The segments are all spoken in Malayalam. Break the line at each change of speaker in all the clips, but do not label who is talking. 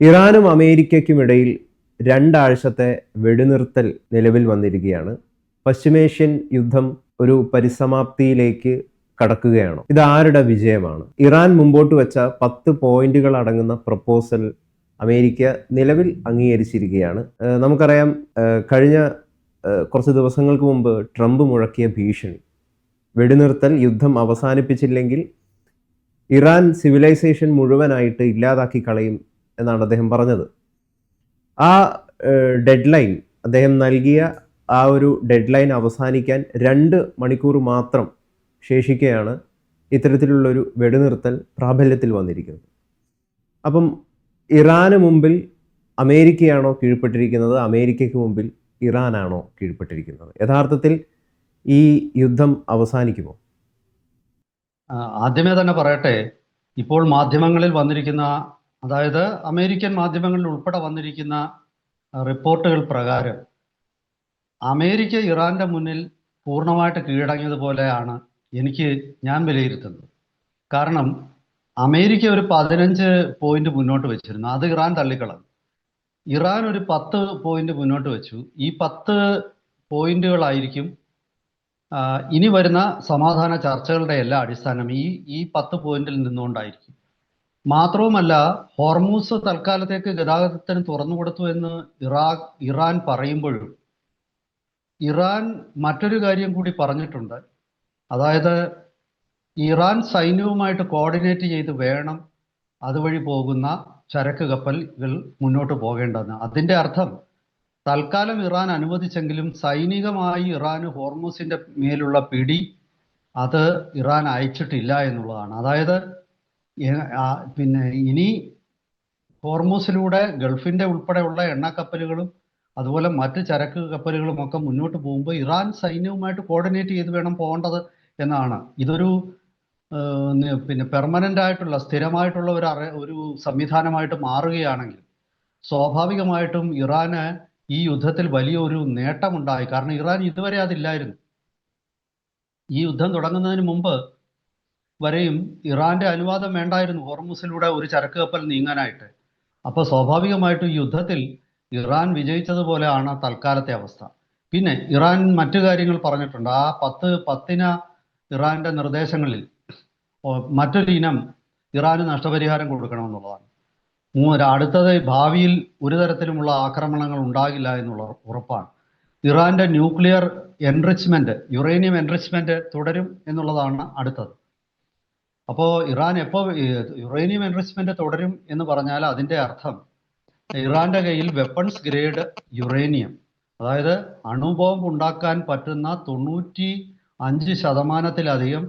ഇറാനും അമേരിക്കയ്ക്കുമിടയിൽ രണ്ടാഴ്ചത്തെ വെടിനിർത്തൽ നിലവിൽ വന്നിരിക്കുകയാണ്. പശ്ചിമേഷ്യൻ യുദ്ധം ഒരു പരിസമാപ്തിയിലേക്ക് കടക്കുകയാണോ? ഇത് ആരുടെ വിജയമാണ്? ഇറാൻ മുമ്പോട്ട് വെച്ച 10 പോയിന്റുകൾ അടങ്ങുന്ന പ്രപ്പോസൽ അമേരിക്ക നിലവിൽ അംഗീകരിച്ചിരിക്കുകയാണ്. നമുക്കറിയാം, കഴിഞ്ഞ കുറച്ച് ദിവസങ്ങൾക്ക് മുമ്പ് ട്രംപ് മുഴക്കിയ ഭീഷണി, വെടിനിർത്തൽ യുദ്ധം അവസാനിപ്പിച്ചില്ലെങ്കിൽ ഇറാൻ സിവിലൈസേഷൻ മുഴുവനായിട്ട് ഇല്ലാതാക്കി കളയും എന്നാണ് അദ്ദേഹം പറഞ്ഞത്. ആ ഡെഡ് ലൈൻ, അദ്ദേഹം നൽകിയ ആ ഒരു ഡെഡ് ലൈൻ അവസാനിക്കാൻ 2 മണിക്കൂർ മാത്രം ശേഷിക്കെയാണ് ഇത്തരത്തിലുള്ളൊരു വെടിനിർത്തൽ പ്രാബല്യത്തിൽ വന്നിരിക്കുന്നത്. അപ്പം ഇറാന് മുമ്പിൽ അമേരിക്കയാണോ കീഴ്പ്പെട്ടിരിക്കുന്നത്, അമേരിക്കയ്ക്ക് മുമ്പിൽ ഇറാനാണോ കീഴ്പ്പെട്ടിരിക്കുന്നത്? യഥാർത്ഥത്തിൽ ഈ യുദ്ധം അവസാനിക്കുമോ?
ആദ്യമേ തന്നെ പറയട്ടെ, ഇപ്പോൾ മാധ്യമങ്ങളിൽ വന്നിരിക്കുന്ന, അതായത് അമേരിക്കൻ മാധ്യമങ്ങളിൽ ഉൾപ്പെടെ വന്നിരിക്കുന്ന റിപ്പോർട്ടുകൾ പ്രകാരം അമേരിക്ക ഇറാന്റെ മുന്നിൽ പൂർണ്ണമായിട്ട് കീഴടങ്ങിയതുപോലെയാണ് ഞാൻ വിലയിരുത്തുന്നത്. കാരണം അമേരിക്ക ഒരു 15 പോയിന്റ് മുന്നോട്ട് വെച്ചിരുന്നു, അത് ഇറാൻ തള്ളിക്കളഞ്ഞു. ഇറാൻ ഒരു 10 പോയിന്റ് മുന്നോട്ട് വെച്ചു. ഈ 10 പോയിന്റുകളായിരിക്കും ഇനി വരുന്ന സമാധാന ചർച്ചകളുടെ എല്ലാ അടിസ്ഥാനം ഈ 10 പോയിന്റിൽ നിന്നുകൊണ്ടായിരിക്കും. മാത്രവുമല്ല, ഹോർമൂസ് തൽക്കാലത്തേക്ക് ഗതാഗതത്തിന് തുറന്നു കൊടുത്തു എന്ന് ഇറാൻ പറയുമ്പോഴും ഇറാൻ മറ്റൊരു കാര്യം കൂടി പറഞ്ഞിട്ടുണ്ട്. അതായത് ഇറാൻ സൈന്യവുമായിട്ട് കോർഡിനേറ്റ് ചെയ്ത് വേണം അതുവഴി പോകുന്ന ചരക്ക് കപ്പലുകൾ മുന്നോട്ട് പോകേണ്ടതെന്ന്. അതിൻ്റെ അർത്ഥം തൽക്കാലം ഇറാൻ അനുവദിച്ചെങ്കിലും സൈനികമായി ഇറാൻ ഹോർമൂസിന്റെ മേലുള്ള പിടി അത് ഇറാൻ അയച്ചിട്ടില്ല എന്നുള്ളതാണ്. അതായത് പിന്നെ ഇനി ഹോർമൂസിലൂടെ ഗൾഫിന്റെ ഉൾപ്പെടെയുള്ള എണ്ണക്കപ്പലുകളും അതുപോലെ മറ്റ് ചരക്ക് കപ്പലുകളും ഒക്കെ മുന്നോട്ട് പോകുമ്പോൾ ഇറാൻ സൈന്യവുമായിട്ട് കോർഡിനേറ്റ് ചെയ്ത് വേണം പോകേണ്ടത് എന്നാണ്. ഇതൊരു പിന്നെ പെർമനന്റ് ആയിട്ടുള്ള, സ്ഥിരമായിട്ടുള്ള ഒരു സംവിധാനമായിട്ട് മാറുകയാണെങ്കിൽ സ്വാഭാവികമായിട്ടും ഇറാന് ഈ യുദ്ധത്തിൽ വലിയൊരു നേട്ടമുണ്ടായി. കാരണം ഇറാൻ ഇതുവരെ അതില്ലായിരുന്നു. ഈ യുദ്ധം തുടങ്ങുന്നതിന് മുമ്പ് വരെയും ഇറാന്റെ അനുവാദം വേണ്ടായിരുന്നു ഹോർമൂസിലൂടെ ഒരു ചരക്ക് കപ്പൽ നീങ്ങാനായിട്ട്. അപ്പോൾ സ്വാഭാവികമായിട്ടും ഈ യുദ്ധത്തിൽ ഇറാൻ വിജയിച്ചതുപോലെയാണ് തൽക്കാലത്തെ അവസ്ഥ. പിന്നെ ഇറാൻ മറ്റു കാര്യങ്ങൾ പറഞ്ഞിട്ടുണ്ട്. ആ 10 ഇറാന്റെ നിർദ്ദേശങ്ങളിൽ മറ്റൊരു ഇനം ഇറാന് നഷ്ടപരിഹാരം കൊടുക്കണമെന്നുള്ളതാണ്. അടുത്തത് ഭാവിയിൽ ഒരു തരത്തിലുമുള്ള ആക്രമണങ്ങൾ ഉണ്ടാകില്ല എന്നുള്ള ഉറപ്പാണ്. ഇറാന്റെ ന്യൂക്ലിയർ എൻറിച്ച്മെന്റ്, യുറേനിയം എൻറിച്ച്മെന്റ് തുടരും എന്നുള്ളതാണ് അടുത്തത്. അപ്പോൾ ഇറാൻ എപ്പോൾ യുറേനിയം എൻറിച്ച്മെന്റ് തുടരും എന്ന് പറഞ്ഞാൽ അതിൻ്റെ അർത്ഥം ഇറാന്റെ കയ്യിൽ വെപ്പൺസ് ഗ്രേഡ് യുറേനിയം, അതായത് അണുബോംബ് ഉണ്ടാക്കാൻ പറ്റുന്ന 95%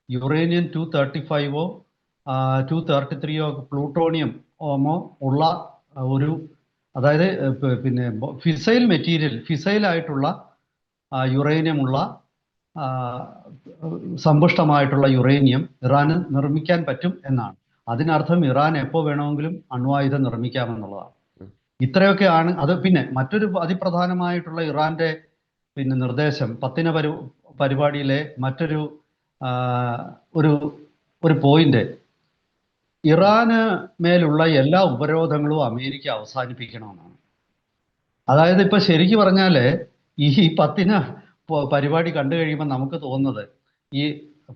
യുറേനിയം 235 233 പ്ലൂട്ടോണിയം ഉള്ള ഒരു, അതായത് പിന്നെ ഫിസൈലായിട്ടുള്ള യുറേനിയം ഉള്ള സമ്പുഷ്ടമായിട്ടുള്ള യുറേനിയം ഇറാന് നിർമ്മിക്കാൻ പറ്റും എന്നാണ്. അതിനർത്ഥം ഇറാൻ എപ്പോൾ വേണമെങ്കിലും അണ്വായുധം നിർമ്മിക്കാമെന്നുള്ളതാണ്. ഇത്രയൊക്കെയാണ് അത്. പിന്നെ മറ്റൊരു അതിപ്രധാനമായിട്ടുള്ള ഇറാന്റെ നിർദ്ദേശം 10 പരിപാടിയിലെ മറ്റൊരു ഒരു പോയിന്റ്, ഇറാന് മേലുള്ള എല്ലാ ഉപരോധങ്ങളും അമേരിക്ക അവസാനിപ്പിക്കണമെന്നാണ്. അതായത് ഇപ്പൊ ശരിക്കും പറഞ്ഞാല് ഈ 10 പരിപാടി കണ്ടു കഴിയുമ്പോൾ നമുക്ക് തോന്നുന്നത്, ഈ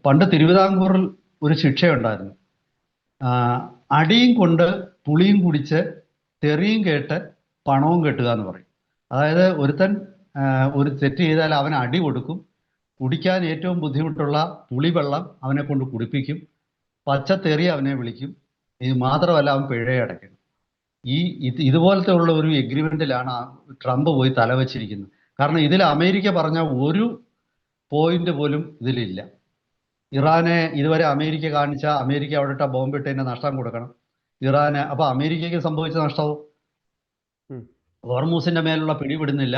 പണ്ട് തിരുവിതാംകൂറിൽ ഒരു ശിക്ഷയുണ്ടായിരുന്നു, അടിയും കൊണ്ട് പുളിയും കുടിച്ച് തെറിയും കേട്ട് പണവും കെട്ടുക എന്ന് പറയും. അതായത് ഒരുത്തൻ ഒരു തെറ്റ് ചെയ്താൽ അവന് അടി കൊടുക്കും, കുടിക്കാൻ ഏറ്റവും ബുദ്ധിമുട്ടുള്ള പുളിവെള്ളം അവനെ കൊണ്ട് കുടിപ്പിക്കും, പച്ചത്തെറി അവനെ വിളിക്കും, ഇത് മാത്രമല്ല അവൻ പിഴയടയ്ക്കും. ഇതുപോലത്തെ ഉള്ള ഒരു എഗ്രിമെന്റിലാണ് ട്രംപ് പോയി തലവച്ചിരിക്കുന്നത്. കാരണം ഇതിൽ അമേരിക്ക പറഞ്ഞ ഒരു പോയിന്റ് പോലും ഇതിലില്ല. ഇറാനെ ഇതുവരെ അമേരിക്ക അവിടെ ഇട്ട ബോംബിട്ടതിന്റെ നഷ്ടം കൊടുക്കണം ഇറാന്. അപ്പൊ അമേരിക്കയ്ക്ക് സംഭവിച്ച നഷ്ടവും ഹോർമൂസിന്റെ മേലുള്ള പിടിവിടുന്നില്ല,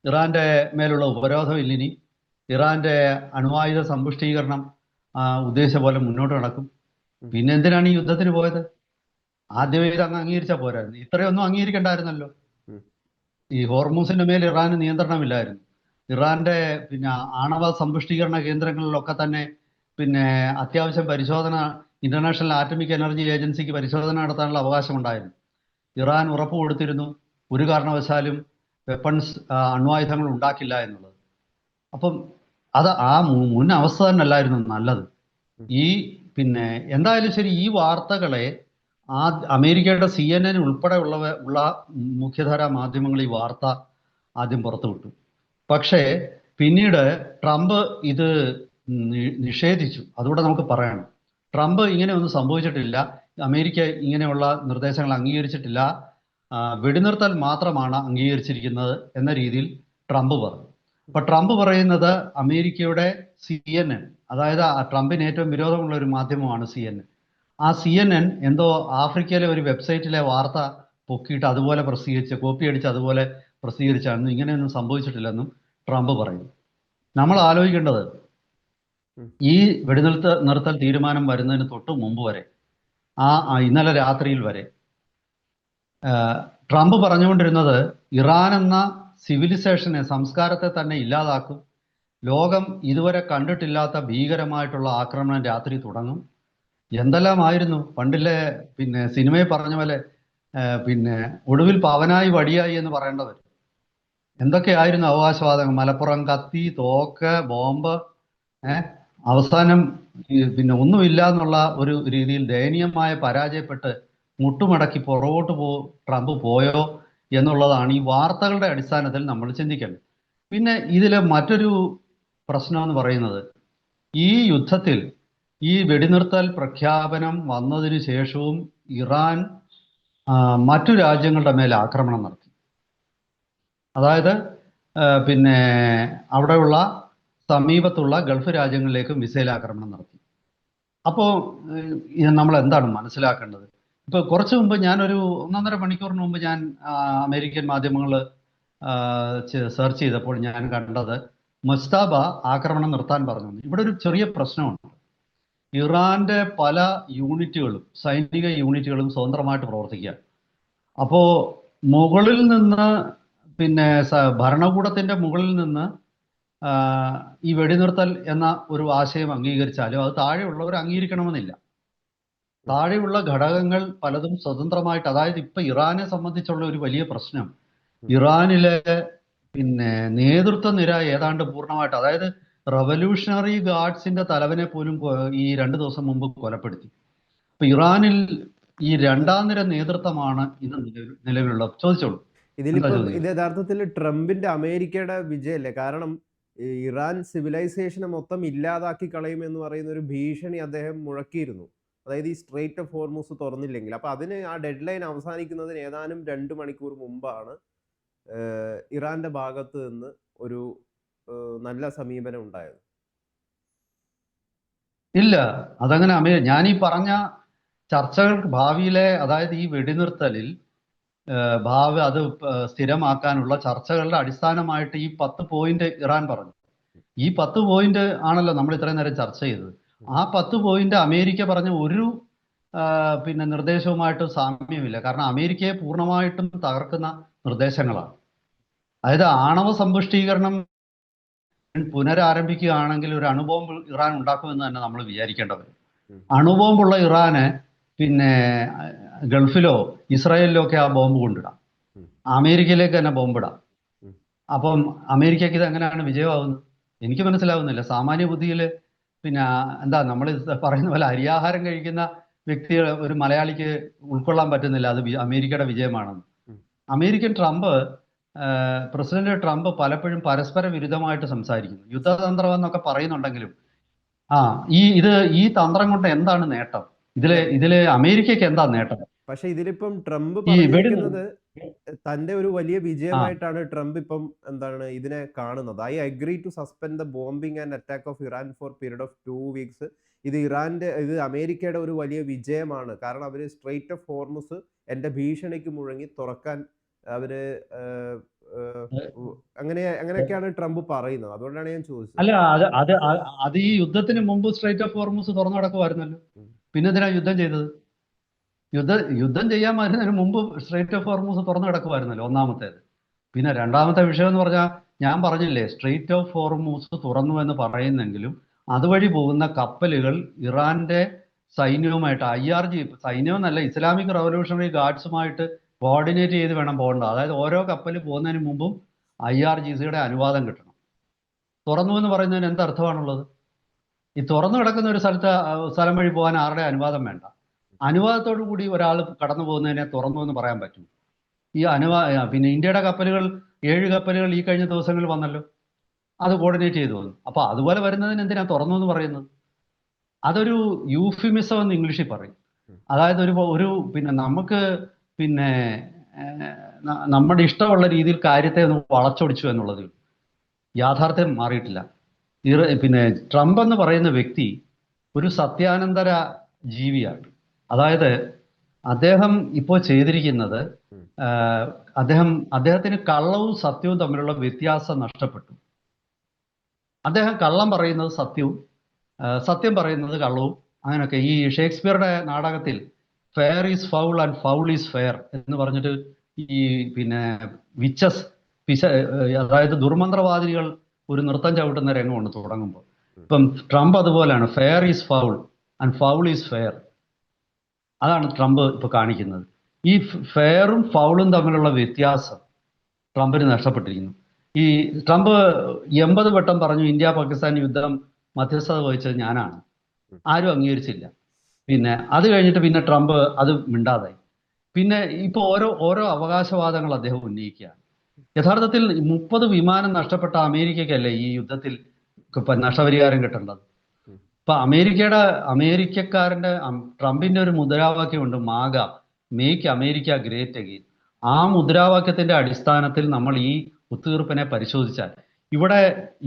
ഇറാന്റെ മേലുള്ള ഉപരോധം ഇല്ലിനി, ഇറാന്റെ അണ്വായുധ സമ്പുഷ്ടീകരണം ഉദ്ദേശിച്ച പോലെ മുന്നോട്ട് നടക്കും. പിന്നെ എന്തിനാണ് ഈ യുദ്ധത്തിന് പോയത്? ആദ്യമേ ഇത് അങ്ങ് അംഗീകരിച്ചാൽ പോരായിരുന്നു. ഇത്രയൊന്നും അംഗീകരിക്കണ്ടായിരുന്നല്ലോ. ഈ ഹോർമൂസിന്റെ മേൽ ഇറാന് നിയന്ത്രണമില്ലായിരുന്നു. ഇറാന്റെ ആണവ സമ്പുഷ്ടീകരണ കേന്ദ്രങ്ങളിലൊക്കെ തന്നെ അത്യാവശ്യം പരിശോധന, ഇന്റർനാഷണൽ ആറ്റമിക് എനർജി ഏജൻസിക്ക് പരിശോധന നടത്താനുള്ള അവകാശം ഉണ്ടായിരുന്നു. ഇറാൻ ഉറപ്പ് കൊടുത്തിരുന്നു ഒരു കാരണവശാലും വെപ്പൺസ്, അണ്വായുധങ്ങൾ ഉണ്ടാക്കില്ല എന്നുള്ളത്. അപ്പം അത് ആ മുൻ അവസ്ഥ തന്നെ അല്ലായിരുന്നു നല്ലത്. ഈ പിന്നെ എന്തായാലും ശരി, ഈ വാർത്തകളെ അമേരിക്കയുടെ CNN ഉൾപ്പെടെ ഉള്ള മുഖ്യധാരാ മാധ്യമങ്ങൾ ഈ വാർത്ത ആദ്യം പുറത്തുവിട്ടു. പക്ഷേ പിന്നീട് ട്രംപ് ഇത് നിഷേധിച്ചു. അതുകൂടെ നമുക്ക് പറയണം. ട്രംപ് ഇങ്ങനെയൊന്നും സംഭവിച്ചിട്ടില്ല, അമേരിക്ക ഇങ്ങനെയുള്ള നിർദ്ദേശങ്ങൾ അംഗീകരിച്ചിട്ടില്ല, വെടിനിർത്തൽ മാത്രമാണ് അംഗീകരിച്ചിരിക്കുന്നത് എന്ന രീതിയിൽ ട്രംപ് പറഞ്ഞു. അപ്പൊ ട്രംപ് പറയുന്നത് അമേരിക്കയുടെ CNN, അതായത് ട്രംപിന് ഏറ്റവും വിരോധമുള്ള ഒരു മാധ്യമമാണ് CNN. ആ CNN എന്തോ ആഫ്രിക്കയിലെ ഒരു വെബ്സൈറ്റിലെ വാർത്ത പൊക്കിയിട്ട് അതുപോലെ പ്രസിദ്ധീകരിച്ച്, കോപ്പി അടിച്ച് അതുപോലെ പ്രസിദ്ധീകരിച്ചാണെന്നും ഇങ്ങനെയൊന്നും സംഭവിച്ചിട്ടില്ലെന്നും ട്രംപ് പറയുന്നു. നമ്മൾ ആലോചിക്കേണ്ടത്, ഈ വെടിനിർത്തൽ തീരുമാനം വരുന്നതിന് തൊട്ട് മുമ്പ് വരെ, ഇന്നലെ രാത്രിയിൽ വരെ ട്രംപ് പറഞ്ഞുകൊണ്ടിരുന്നത് ഇറാൻ എന്ന സിവിലൈസേഷനെ, സംസ്കാരത്തെ തന്നെ ഇല്ലാതാക്കും, ലോകം ഇതുവരെ കണ്ടിട്ടില്ലാത്ത ഭീകരമായിട്ടുള്ള ആക്രമണം രാത്രി തുടങ്ങും. എന്തെല്ലാമായിരുന്നു പണ്ടിലെ സിനിമയിൽ പറഞ്ഞ പോലെ ഒടുവിൽ പവനായി വടിയായി എന്ന് പറയേണ്ടത്. എന്തൊക്കെയായിരുന്നു അവകാശവാദങ്ങൾ? മലപ്പുറം കത്തി, തോക്ക്, ബോംബ്, അവസാനം ഒന്നുമില്ല എന്നുള്ള ഒരു രീതിയിൽ ദയനീയമായ പരാജയപ്പെട്ട് മുട്ടുമടക്കി പുറകോട്ട് ട്രംപ് പോയോ എന്നുള്ളതാണ് ഈ വാർത്തകളുടെ അടിസ്ഥാനത്തിൽ നമ്മൾ ചിന്തിക്കേണ്ടത്. പിന്നെ ഇതിലെ മറ്റൊരു പ്രശ്നം എന്ന് പറയുന്നത്, ഈ യുദ്ധത്തിൽ ഈ വെടിനിർത്തൽ പ്രഖ്യാപനം വന്നതിന് ശേഷവും ഇറാൻ മറ്റു രാജ്യങ്ങളുടെ മേൽ ആക്രമണം നടത്തി. അതായത് അവിടെയുള്ള സമീപത്തുള്ള ഗൾഫ് രാജ്യങ്ങളിലേക്കും മിസൈൽ ആക്രമണം നടത്തി. അപ്പോൾ ഇത് നമ്മൾ എന്താണ് മനസ്സിലാക്കേണ്ടത്? ഇപ്പോൾ കുറച്ച് മുമ്പ് ഞാനൊരു 1.5 മണിക്കൂറിന് മുമ്പ് ഞാൻ അമേരിക്കൻ മാധ്യമങ്ങൾ സെർച്ച് ചെയ്തപ്പോൾ ഞാൻ കണ്ടത് മുസ്താബ ആക്രമണം നിർത്താൻ പറഞ്ഞു. ഇവിടെ ഒരു ചെറിയ പ്രശ്നമുണ്ട്. ഇറാന്റെ പല യൂണിറ്റുകളും, സൈനിക യൂണിറ്റുകളും സ്വതന്ത്രമായിട്ട് പ്രവർത്തിക്കുക. അപ്പോൾ മുകളിൽ നിന്ന് ഭരണകൂടത്തിന്റെ മുകളിൽ നിന്ന് ഈ വെടിനിർത്തൽ എന്ന ഒരു ആശയം അംഗീകരിച്ചാലും അത് താഴെയുള്ളവർ അംഗീകരിക്കണമെന്നില്ല. താഴെയുള്ള ഘടകങ്ങൾ പലതും സ്വതന്ത്രമായിട്ട്, അതായത് ഇപ്പൊ ഇറാനെ സംബന്ധിച്ചുള്ള ഒരു വലിയ പ്രശ്നം, ഇറാനിലെ നേതൃത്വ നിര ഏതാണ്ട് പൂർണ്ണമായിട്ട്, അതായത് റവല്യൂഷണറി ഗാർഡ്സിന്റെ തലവനെ പോലും ഈ 2 ദിവസം മുമ്പ് കൊലപ്പെടുത്തി. അപ്പൊ ഇറാനിൽ ഈ 2ാം നിര നേതൃത്വമാണ് ഇന്ന് നിലവിലുള്ളത്. ചോദിച്ചോളൂ.
ഇത് യഥാർത്ഥത്തിൽ ട്രംപിന്റെ അമേരിക്കയുടെ വിജയല്ലേ? കാരണം ഇറാൻ സിവിലൈസേഷനെ മൊത്തം ഇല്ലാതാക്കി കളയുമെന്ന് പറയുന്ന ഒരു ഭീഷണി അദ്ദേഹം മുഴക്കിയിരുന്നു. അതായത് ഈ സ്ട്രെയിറ്റ് ഓഫ് ഹോർമൂസ് തുറന്നില്ലെങ്കിൽ. അപ്പൊ അതിന് ആ ഡെഡ് ലൈൻ അവസാനിക്കുന്നതിന് ഏതാനും 2 മണിക്കൂർ മുമ്പാണ് ഇറാന്റെ ഭാഗത്ത് നിന്ന് ഒരു നല്ല സമീപനം ഉണ്ടായത്.
ഇല്ല, അതങ്ങനെ ഞാൻ ഈ പറഞ്ഞ ചർച്ചകൾ ഭാവിയിലെ, അതായത് ഈ വെടിനിർത്തലിൽ ഭാവി അത് സ്ഥിരമാക്കാനുള്ള ചർച്ചകളുടെ അടിസ്ഥാനമായിട്ട് ഈ 10 പോയിന്റ് ഇറാൻ പറഞ്ഞു. ഈ 10 പോയിന്റ് ആണല്ലോ നമ്മൾ ഇത്രയും നേരം ചർച്ച ചെയ്തത്. ആ 10 പോയിന്റ് അമേരിക്ക പറഞ്ഞ ഒരു നിർദ്ദേശവുമായിട്ട് സാമ്യമില്ല. കാരണം അമേരിക്കയെ പൂർണ്ണമായിട്ടും തകർക്കുന്ന നിർദ്ദേശങ്ങളാണ്. അതായത് ആണവ സമ്പുഷ്ടീകരണം പുനരാരംഭിക്കുകയാണെങ്കിൽ ഒരു അണുബോംബ് ഇറാൻ ഉണ്ടാക്കുമെന്ന് തന്നെ നമ്മൾ വിചാരിക്കേണ്ടത്. അണുബോംബുള്ള ഇറാന് ഗൾഫിലോ ഇസ്രായേലിലോ ഒക്കെ ആ ബോംബ് കൊണ്ടിടാം, അമേരിക്കയിലേക്ക് തന്നെ ബോംബിടാം. അപ്പം അമേരിക്കക്ക് ഇത് എങ്ങനെയാണ് വിജയമാവുന്നത്? എനിക്ക് മനസ്സിലാവുന്നില്ല. സാമാന്യ ബുദ്ധിയിൽ എന്താ നമ്മൾ പറയുന്ന പോലെ അരിയാഹാരം കഴിക്കുന്ന വ്യക്തികൾ, ഒരു മലയാളിക്ക് ഉൾക്കൊള്ളാൻ പറ്റുന്നില്ല അത് അമേരിക്കയുടെ വിജയമാണെന്ന്. അമേരിക്കൻ പ്രസിഡന്റ് ട്രംപ് പലപ്പോഴും പരസ്പര വിരുദ്ധമായിട്ട് സംസാരിക്കുന്നു. യുദ്ധതന്ത്രം എന്നൊക്കെ പറയുന്നുണ്ടെങ്കിലും ഈ തന്ത്രം കൊണ്ട് എന്താണ് നേട്ടം? ഇതിലെ അമേരിക്കയ്ക്ക് എന്താ നേട്ടം?
പക്ഷെ ഇതിലിപ്പം ട്രംപ് പറഞ്ഞിരിക്കുന്നത് തന്റെ ഒരു വലിയ വിജയമായിട്ടാണ് ട്രംപ് ഇപ്പം ഇതിനെ കാണുന്നത്. I agree to suspend the bombing and attack of Iran for period of 2 weeks. ഇത് അമേരിക്കയുടെ ഒരു വലിയ വിജയമാണ്. കാരണം അവര് സ്ട്രെയിറ്റ് ഓഫ് ഹോർമുസ് എന്റെ ഭീഷണിക്ക് മുഴങ്ങി തുറക്കാൻ അവര് അങ്ങനെയൊക്കെയാണ് ട്രംപ് പറയുന്നത്. അതുകൊണ്ടാണ് ഞാൻ ചോദിച്ചത്.
അല്ല, അത് ഈ യുദ്ധത്തിന് മുമ്പ് സ്ട്രെയിറ്റ് ഓഫ് ഹോർമുസ് തുറന്നു കിടക്കുമായിരുന്നല്ലോ. പിന്നെ എന്തിനാ യുദ്ധം ചെയ്തത്? യുദ്ധം ചെയ്യാൻ വരുന്നതിന് മുമ്പ് സ്ട്രെയിറ്റ് ഓഫ് ഹോർമുസ് തുറന്നു കിടക്കുമായിരുന്നല്ലോ, ഒന്നാമത്തേത്. പിന്നെ രണ്ടാമത്തെ വിഷയം എന്ന് പറഞ്ഞാൽ, ഞാൻ പറഞ്ഞില്ലേ, സ്ട്രെയിറ്റ് ഓഫ് ഹോർമുസ് തുറന്നു എന്ന് പറയുന്നെങ്കിലും അതുവഴി പോകുന്ന കപ്പലുകൾ ഇറാന്റെ സൈന്യവുമായിട്ട്, IRG സൈന്യമെന്നല്ല, ഇസ്ലാമിക് റവല്യൂഷണറി ഗാർഡ്സുമായിട്ട് കോർഡിനേറ്റ് ചെയ്ത് വേണം പോകേണ്ട. അതായത് ഓരോ കപ്പൽ പോകുന്നതിന് മുമ്പും IRGCയുടെ അനുവാദം കിട്ടണം. തുറന്നു എന്ന് പറയുന്നതിന് എന്തർത്ഥമാണുള്ളത്? ഈ തുറന്നു കിടക്കുന്ന ഒരു സ്ഥലം വഴി പോകാൻ ആരുടെ അനുവാദം വേണ്ട. അനുവാദത്തോടു കൂടി ഒരാൾ കടന്നു പോകുന്നതിനെ തുറന്നു എന്ന് പറയാൻ പറ്റും. ഈ പിന്നെ ഇന്ത്യയുടെ കപ്പലുകൾ 7 കപ്പലുകൾ ഈ കഴിഞ്ഞ ദിവസങ്ങളിൽ വന്നല്ലോ, അത് കോർഡിനേറ്റ് ചെയ്തു വന്നു. അപ്പൊ അതുപോലെ വരുന്നതിന് എന്തിനാ തുറന്നു എന്ന് പറയുന്നത്? അതൊരു യൂഫിമിസം എന്ന് ഇംഗ്ലീഷിൽ പറയും. അതായത് ഒരു പിന്നെ നമുക്ക് പിന്നെ നമ്മുടെ ഇഷ്ടമുള്ള രീതിയിൽ കാര്യത്തെ ഒന്ന് വളച്ചൊടിച്ചു എന്നുള്ളത്. യാഥാർത്ഥ്യം മാറിയിട്ടില്ല. പിന്നെ ട്രംപ് എന്ന് പറയുന്ന വ്യക്തി ഒരു സത്യാനന്തര ജീവിയാണ്. അതായത് അദ്ദേഹം ഇപ്പോൾ ചെയ്തിരിക്കുന്നത്, അദ്ദേഹത്തിന് കള്ളവും സത്യവും തമ്മിലുള്ള വ്യത്യാസം നഷ്ടപ്പെട്ടു. അദ്ദേഹം കള്ളം പറയുന്നത് സത്യവും, സത്യം പറയുന്നത് കള്ളവും, അങ്ങനെയൊക്കെ. ഈ ഷേക്സ്പിയറുടെ നാടകത്തിൽ fair is foul and foul is fair എന്ന് പറഞ്ഞിട്ട് ഈ പിന്നെ അതായത് ദുർമന്ത്രവാദിനികൾ ഒരു നൃത്തം ചവിട്ടുന്ന രംഗമുണ്ട് തുടങ്ങുമ്പോൾ. ഇപ്പം ട്രംപ് അതുപോലെയാണ്, fair is foul and foul is fair. അതാണ് ട്രംപ് ഇപ്പൊ കാണിക്കുന്നത്. ഈ ഫെയറും ഫൗളും തമ്മിലുള്ള വ്യത്യാസം ട്രംപിന് നഷ്ടപ്പെട്ടിരിക്കുന്നു. ഈ ട്രംപ് 80 വട്ടം പറഞ്ഞു ഇന്ത്യ പാകിസ്ഥാൻ യുദ്ധം മധ്യസ്ഥത വഹിച്ചത് ഞാനാണ്. ആരും അംഗീകരിച്ചില്ല. പിന്നെ അത് കഴിഞ്ഞിട്ട് പിന്നെ ട്രംപ് അത് മിണ്ടാതായി. പിന്നെ ഇപ്പൊ ഓരോ അവകാശവാദങ്ങൾ അദ്ദേഹം ഉന്നയിക്കുകയാണ്. യഥാർത്ഥത്തിൽ 30 വിമാനം നഷ്ടപ്പെട്ട അമേരിക്കയ്ക്കല്ലേ ഈ യുദ്ധത്തിൽ നഷ്ടപരിഹാരം കിട്ടേണ്ടത്? ഇപ്പൊ അമേരിക്കക്കാരന്റെ ട്രംപിന്റെ ഒരു മുദ്രാവാക്യമുണ്ട്, മാഗ, മേക്ക് അമേരിക്ക ഗ്രേറ്റ് അഗെയിൻ. ആ മുദ്രാവാക്യത്തിന്റെ അടിസ്ഥാനത്തിൽ നമ്മൾ ഈ ഒത്തുതീർപ്പിനെ പരിശോധിച്ചാൽ ഇവിടെ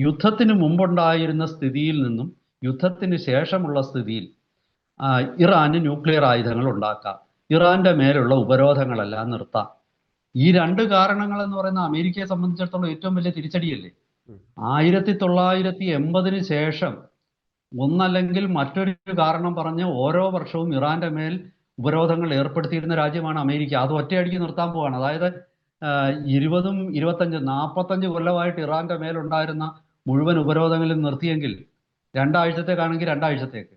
യുദ്ധത്തിന് മുമ്പുണ്ടായിരുന്ന സ്ഥിതിയിൽ നിന്നും യുദ്ധത്തിന് ശേഷമുള്ള സ്ഥിതിയിൽ ഇറാന് ന്യൂക്ലിയർ ആയുധങ്ങൾ ഉണ്ടാക്കാം, ഇറാന്റെ മേലുള്ള ഉപരോധങ്ങളെല്ലാം നിർത്താം. ഈ 2 കാരണങ്ങൾ എന്ന് പറയുന്ന അമേരിക്കയെ സംബന്ധിച്ചിടത്തോളം ഏറ്റവും വലിയ തിരിച്ചടിയല്ലേ. 1980 ശേഷം ഒന്നല്ലെങ്കിൽ മറ്റൊരു കാരണം പറഞ്ഞ് ഓരോ വർഷവും ഇറാന്റെ മേൽ ഉപരോധങ്ങൾ ഏർപ്പെടുത്തിയിരുന്ന രാജ്യമാണ് അമേരിക്ക. അത് ഒറ്റയടിക്ക് നിർത്താൻ പോവാണ്. അതായത് 20, 25, 45 കൊല്ലമായിട്ട് ഇറാന്റെ മേലുണ്ടായിരുന്ന മുഴുവൻ ഉപരോധങ്ങളും നിർത്തിയെങ്കിൽ 2 ആഴ്ചത്തേക്കാണെങ്കിൽ 2 ആഴ്ചത്തേക്ക്.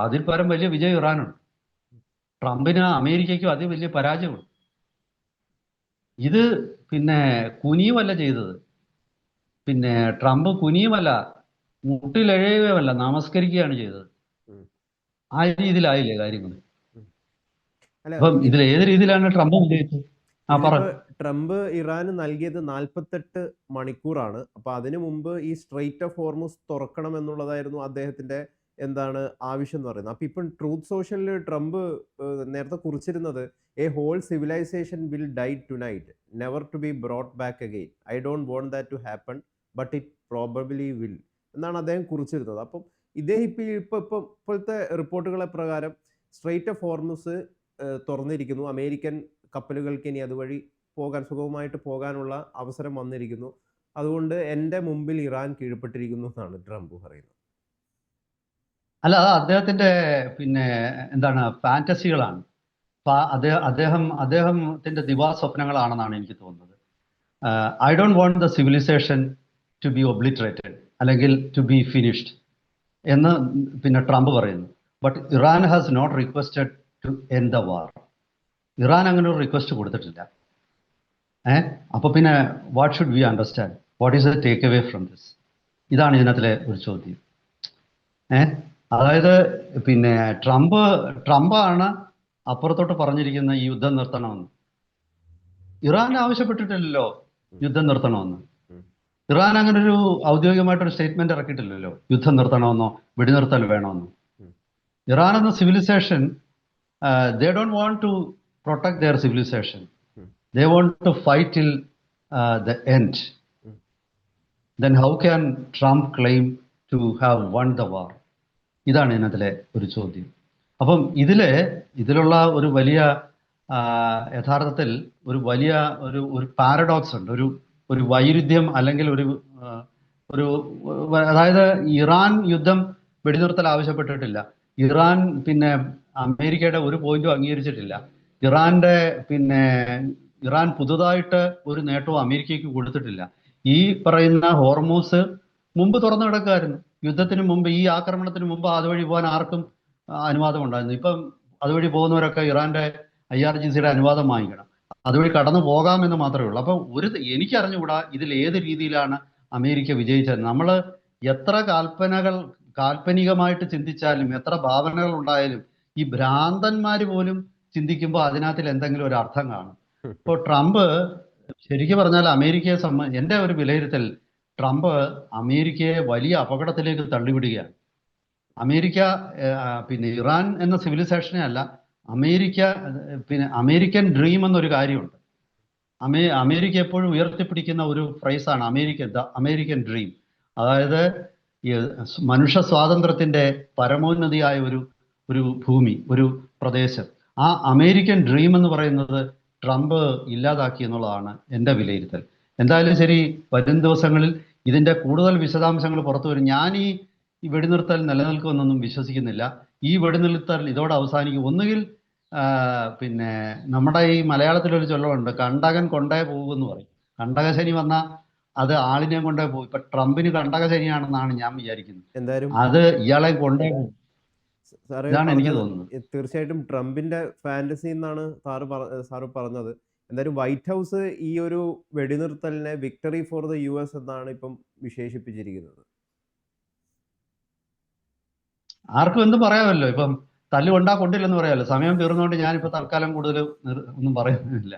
അതിൽ പരം വലിയ വിജയം ഇറാനുണ്ട്. ട്രംപിന് അമേരിക്കയ്ക്കും അതിൽ വലിയ പരാജയമുണ്ട്. ഇത് പിന്നെ കുനിയുമല്ല ചെയ്തത്. പിന്നെ ട്രംപ് കുനിയുമല്ല, മുട്ടിലെഴയുകയുമല്ല, നമസ്കരിക്കുകയാണ് ചെയ്തത്. ആ രീതിയിലായില്ലേ കാര്യങ്ങൾ? അപ്പം ഇതിൽ ഏത് രീതിയിലാണ് ട്രംപ് വിജയിച്ചത്?
ട്രംപ് ഇറാന് നൽകിയത് 48 മണിക്കൂറാണ്. അപ്പൊ അതിനു മുമ്പ് ഈ സ്ട്രെയിറ്റ് ഓഫ് ഹോർമുസ് തുറക്കണം എന്നുള്ളതായിരുന്നു അദ്ദേഹത്തിന്റെ ആവശ്യം എന്ന് പറയുന്നത്. അപ്പൊ ഇപ്പം ട്രൂത്ത് സോഷ്യലിൽ ട്രംപ് നേരത്തെ കുറിച്ചിരുന്നത്, a whole civilization will die tonight, never to be brought back again. I don't want that to happen, but it probably will എന്നാണ് അദ്ദേഹം കുറിച്ചിരുന്നത്. അപ്പം ഇദ്ദേഹം ഇപ്പോഴത്തെ റിപ്പോർട്ടുകളെ പ്രകാരം സ്ട്രെയിറ്റ് ഓഫ് ഹോർമുസ് തുറന്നിരിക്കുന്നു. അമേരിക്കൻ കപ്പലുകൾക്ക് ഇനി അതുവഴി സുഗമമായിട്ട് പോകാനുള്ള അവസരം വന്നിരിക്കുന്നു. അതുകൊണ്ട് എൻ്റെ മുമ്പിൽ ഇറാൻ കീഴ്പ്പെട്ടിരിക്കുന്നു എന്നാണ് ട്രംപ് പറയുന്നത്.
അല്ല, അത് അദ്ദേഹത്തിന്റെ പിന്നെ ഫാന്റസികളാണ്. അദ്ദേഹത്തിന്റെ ദിവാസ്വപ്നങ്ങളാണെന്നാണ് എനിക്ക് തോന്നുന്നത്. I don't want the civilization to be obliterated അല്ലെങ്കിൽ ടു ബി ഫിനിഷ്ഡ് എന്ന് പിന്നെ ട്രംപ് പറയുന്നു. But Iran has not requested to end the war. Iran അങ്ങനെ ഒരു റിക്വസ്റ്റ് കൊടുത്തിട്ടില്ല. അപ്പൊ പിന്നെ what should we understand? What is the take away from this? ഇതാണ് ഇതിനകത്തിലെ ഒരു ചോദ്യം. അതായത് പിന്നെ ട്രംപാണ് അപ്പുറത്തോട്ട് പറഞ്ഞിരിക്കുന്ന ഈ യുദ്ധം നിർത്തണമെന്ന്. ഇറാൻ ആവശ്യപ്പെട്ടിട്ടില്ലല്ലോ യുദ്ധം നിർത്തണമെന്ന്. ഇറാൻ അങ്ങനെ ഒരു ഔദ്യോഗികമായിട്ടൊരു സ്റ്റേറ്റ്മെന്റ് ഇറക്കിയിട്ടില്ലല്ലോ യുദ്ധം നിർത്തണമെന്നോ വെടിനിർത്തൽ വേണമെന്നോ. ഇറാൻ എന്ന civilisation, they don't want to protect their civilization. They want to fight till the end. Then how can Trump claim to have won the war? ഇതാണ് ഇതിനകത്തിലെ ഒരു ചോദ്യം. അപ്പം ഇതിലുള്ള ഒരു വലിയ യഥാർത്ഥത്തിൽ ഒരു വലിയ ഒരു പാരഡോക്സ് ഉണ്ട്, ഒരു വൈരുദ്ധ്യം, അല്ലെങ്കിൽ അതായത് ഇറാൻ യുദ്ധം വെടിനിർത്തൽ ആവശ്യപ്പെട്ടിട്ടില്ല. ഇറാൻ പിന്നെ അമേരിക്കയുടെ ഒരു പോയിന്റും അംഗീകരിച്ചിട്ടില്ല. ഇറാൻ പുതുതായിട്ട് ഒരു നേട്ടവും അമേരിക്കയ്ക്ക് കൊടുത്തിട്ടില്ല. ഈ പറയുന്ന ഹോർമൂസ് മുമ്പ് തുറന്നു കിടക്കുമായിരുന്നു. യുദ്ധത്തിന് മുമ്പ്, ഈ ആക്രമണത്തിന് മുമ്പ് അതുവഴി പോകാൻ ആർക്കും അനുവാദം ഉണ്ടായിരുന്നു. ഇപ്പം അതുവഴി പോകുന്നവരൊക്കെ ഇറാന്റെ IRGCയുടെ അനുവാദം വാങ്ങിക്കണം. അതുവഴി കടന്നു പോകാമെന്ന് മാത്രമേ ഉള്ളൂ. അപ്പം എനിക്കറിഞ്ഞുകൂടാ ഇതിൽ ഏത് രീതിയിലാണ് അമേരിക്ക വിജയിച്ചത്. നമ്മൾ എത്ര കാൽപ്പനികമായിട്ട് ചിന്തിച്ചാലും, എത്ര ഭാവനകൾ ഉണ്ടായാലും, ഈ ഭ്രാന്തന്മാർ പോലും ചിന്തിക്കുമ്പോൾ അതിനകത്തിൽ എന്തെങ്കിലും ഒരു അർത്ഥം കാണും. ഇപ്പോൾ ട്രംപ് ശരിക്കും പറഞ്ഞാൽ എൻ്റെ ഒരു വിലയിരുത്തൽ, ട്രംപ് അമേരിക്കയെ വലിയ അപകടത്തിലേക്ക് തള്ളിവിടുകയാണ്. അമേരിക്ക പിന്നെ ഇറാൻ എന്ന സിവിലൈസേഷനെ അല്ല, പിന്നെ അമേരിക്കൻ ഡ്രീം എന്നൊരു കാര്യമുണ്ട്. അമേരിക്ക എപ്പോഴും ഉയർത്തിപ്പിടിക്കുന്ന ഒരു ഫ്രേസാണ് അമേരിക്കൻ ഡ്രീം. അതായത് ഈ മനുഷ്യ സ്വാതന്ത്ര്യത്തിന്റെ പരമോന്നതിയായ ഒരു ഭൂമി, ഒരു പ്രദേശം. ആ അമേരിക്കൻ ഡ്രീം എന്ന് പറയുന്നത് ട്രംപ് ഇല്ലാതാക്കി എന്നുള്ളതാണ് എൻ്റെ വിലയിരുത്തൽ. എന്തായാലും ശരി, വരും ദിവസങ്ങളിൽ ഇതിന്റെ കൂടുതൽ വിശദാംശങ്ങൾ പുറത്തു വരും. ഞാൻ ഈ വെടിനിർത്തൽ നിലനിൽക്കുമെന്നൊന്നും വിശ്വസിക്കുന്നില്ല. ഈ വെടിനിർത്തൽ ഇതോടെ അവസാനിക്കും. ഒന്നുകിൽ പിന്നെ നമ്മുടെ ഈ മലയാളത്തിലൊരു ചൊല്ലുണ്ട്, കണ്ടകൻ കൊണ്ടേ പോകുമെന്ന് പറയും. കണ്ടകശനി വന്നാൽ അത് ആളിനെ കൊണ്ടേ പോകും. ഇപ്പൊ ട്രംപിന് കണ്ടകശനിയാണെന്നാണ് ഞാൻ വിചാരിക്കുന്നത്.
എന്തായാലും
അത് ഇയാളെ കൊണ്ടേ പോകും.
സാറ്
ഇതാണ് എനിക്ക്
പറഞ്ഞത്
തോന്നുന്നത്.
തീർച്ചയായിട്ടും ട്രംപിന്റെ ഫാന്റസി എന്നാണ് സാറ് പറഞ്ഞത്. എന്തായാലും വൈറ്റ് ഹൗസ് ഈ ഒരു വെടിനിർത്തലിനെ വിക്ടറി ഫോർ ദ US എന്നാണ് ഇപ്പം വിശേഷിപ്പിച്ചിരിക്കുന്നത്.
ആർക്കും എന്തും പറയാമല്ലോ. ഇപ്പം തല്ലുകൊണ്ടാ കൊണ്ടില്ലെന്ന് പറയാമല്ലോ. സമയം തീർന്നുകൊണ്ട് ഞാനിപ്പോ തൽക്കാലം കൂടുതൽ ഒന്നും പറയുന്നില്ല.